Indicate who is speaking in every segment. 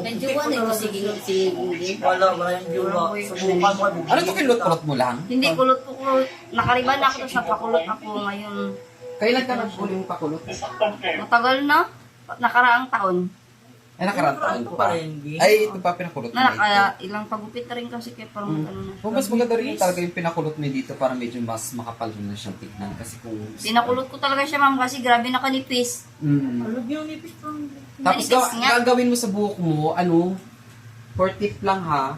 Speaker 1: Medyo ano ito, sige.
Speaker 2: Wala yung jowa. Subukan mo.
Speaker 3: Ano to, kilot-kulot mo lang?
Speaker 1: Hindi, kulot ko. Nakariban ako, tapos napakulot ako ngayon.
Speaker 3: Kailan ka naghuling pakulot?
Speaker 1: Matagal na. Nakaraang taon.
Speaker 3: Ay, nakaraan
Speaker 2: Ito
Speaker 3: pa.
Speaker 2: pa rin, di.
Speaker 3: Ay, ito pa pinakulot mo
Speaker 1: Na,
Speaker 3: dito.
Speaker 1: kaya ilang pagupit na rin kasi kaya parang ano na.
Speaker 3: Oh, mas maganda rin talaga yung pinakulot mo dito para medyo mas makapal rin na siyang tignan. Kasi kung...
Speaker 1: Pinakulot ko talaga siya, ma'am, kasi grabe nakanipis.
Speaker 2: Alam yung nipis pang...
Speaker 3: Tapos
Speaker 1: Manipis nga.
Speaker 3: gagawin mo sa buhok mo, for tip lang ha,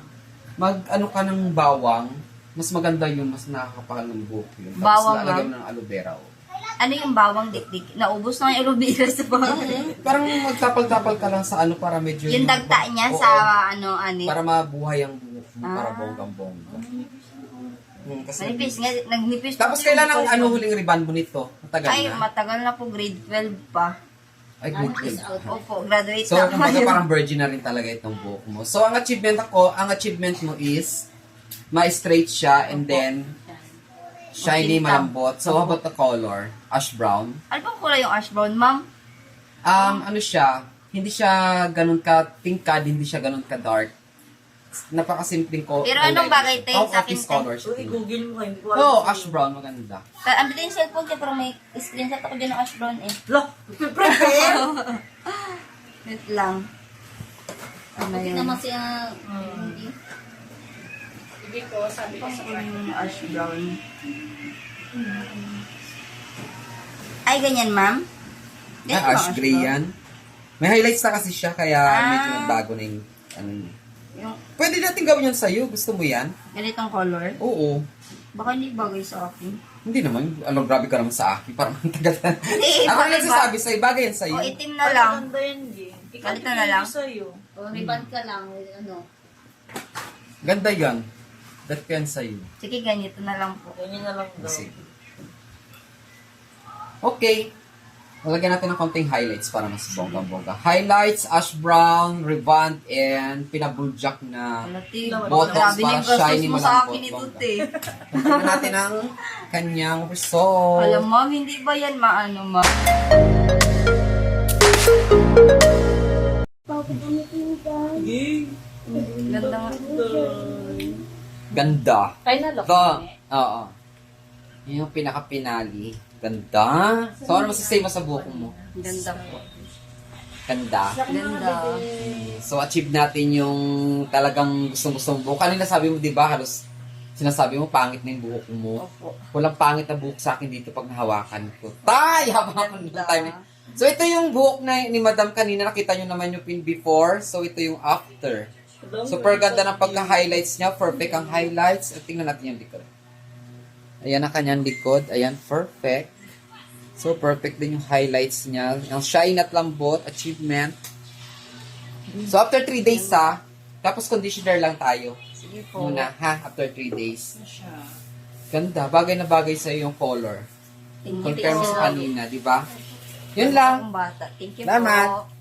Speaker 3: mag-ano ka ng bawang, mas maganda yun, mas nakakapahal ng buhok yun. Tapos
Speaker 1: Bawang,
Speaker 3: lalagyan mo ng aloe vera. Oh.
Speaker 1: Ano yung bawang dikdik? Naubos na yung aloe vera sa bawang.
Speaker 3: Parang magtapal-tapal ka lang sa para medyo...
Speaker 1: Yung dagta niya
Speaker 3: Oo,
Speaker 1: sa ani.
Speaker 3: para mabuhay ang buhok mo, para
Speaker 1: Ah.
Speaker 3: bonggang-bongga. Kasi...
Speaker 1: Manipis nga, nagnipis.
Speaker 3: Tapos
Speaker 1: po
Speaker 3: kailan
Speaker 1: yung
Speaker 3: ang
Speaker 1: ko.
Speaker 3: huling ribbon mo nito? Matagal
Speaker 1: Ay,
Speaker 3: na?
Speaker 1: matagal na po, grade 12 pa.
Speaker 3: Ay, good.
Speaker 1: Opo, graduate
Speaker 3: So,
Speaker 1: na
Speaker 3: kumbaga
Speaker 1: ako.
Speaker 3: parang virgin na rin talaga itong buhok mo. So, ang achievement mo is, ma-straight siya and then, shiny,
Speaker 1: Makintab.
Speaker 3: malambot. So, how about the color? Ash brown.
Speaker 1: Ano bang kulay yung ash brown, ma'am?
Speaker 3: Ano siya, hindi siya ganun ka tingkad, hindi siya ganun ka dark. Napakasimpleng ko.
Speaker 1: Pero anong bagay, te, sa akin, te?
Speaker 3: color
Speaker 2: So,
Speaker 3: siya.
Speaker 2: i-google mo kayo.
Speaker 3: Oh, ash brown, maganda.
Speaker 1: Ang bitin yung cellphone ko, pero may screenshot ako dyan ng ash brown eh.
Speaker 2: Lah, prepare!
Speaker 1: Wait lang. Ano
Speaker 4: Hindi
Speaker 1: yun?
Speaker 4: naman siya, hindi. Hindi ko, sabi ko sa
Speaker 1: Yung ash brown. Ay, ganyan, ma'am? Ganyan ba,
Speaker 3: Ash gray
Speaker 1: brown?
Speaker 3: yan. May highlights na kasi siya, kaya
Speaker 1: Ah.
Speaker 3: medyo nagbago na yung, ano niya.
Speaker 1: Yung
Speaker 3: Pwede natin gawin yan sa'yo. Gusto mo yan?
Speaker 1: ganitong color.
Speaker 3: Oo.
Speaker 1: Baka hindi bagay sa akin.
Speaker 3: Hindi naman. Alam, grabe ka naman sa akin. Parang tagal na.
Speaker 1: Hindi,
Speaker 3: Ako
Speaker 1: bagay
Speaker 3: na nagsasabi sa'yo. Bagay yan sa'yo.
Speaker 1: O, itim na lang.
Speaker 2: Maganda yan, di.
Speaker 1: Ganito na lang?
Speaker 2: Sa'yo.
Speaker 4: O, ribbon ka lang, ano.
Speaker 3: Ganda yan. That yan sa'yo.
Speaker 1: Sige, ganito na lang po.
Speaker 2: Ganyan na lang daw.
Speaker 3: Sige. Okay. Lalagyan natin ng konting highlights para mas bonggang-bongga. Highlights, ash brown, rebond, and pinabuljak na
Speaker 1: Alati,
Speaker 3: botox
Speaker 1: grabe na
Speaker 3: para
Speaker 1: yung gastos
Speaker 3: shiny
Speaker 1: mo sa akin ito,
Speaker 3: malambot.
Speaker 1: te.
Speaker 3: Tignan natin ang kanyang result.
Speaker 1: Alam, ma'am, hindi ba yan maano, ma'am?
Speaker 2: Sige.
Speaker 1: Ganda nga.
Speaker 3: Ganda.
Speaker 4: Final look.
Speaker 3: Oo. Yun yung pinaka-pinali. Ganda. So, ano masasay mo sa buhok mo?
Speaker 1: Ganda po.
Speaker 3: Ganda.
Speaker 1: Ganda.
Speaker 3: So, achieve natin yung talagang gustong-gusto mong buhok. Kanina sabi mo, di ba, halos sinasabi mo, pangit na yung buhok mo.
Speaker 1: Opo.
Speaker 3: Walang pangit na buhok sa akin dito pag nahawakan ko. Tay! Hawakan mo tayo. So, ito yung buhok na ni Madam kanina. Nakita nyo naman yung pin before. So, ito yung after. Super ganda ng pagka-highlights niya. Perfect ang highlights. At tingnan natin yung likod. Ayan ang kanyang likod. Ayan, perfect. So, perfect din yung highlights niya. Ang shine at lambot, achievement. So, after 3 days ha, tapos conditioner lang tayo.
Speaker 1: Sige po.
Speaker 3: Muna, ha? After 3 days. Ganda. Bagay na bagay sa yung color.
Speaker 1: Thank you
Speaker 3: Compare mo
Speaker 1: po.
Speaker 3: sa kanina, di ba? Yun lang.
Speaker 1: Akong bata. Thank you
Speaker 3: Salamat.
Speaker 1: po.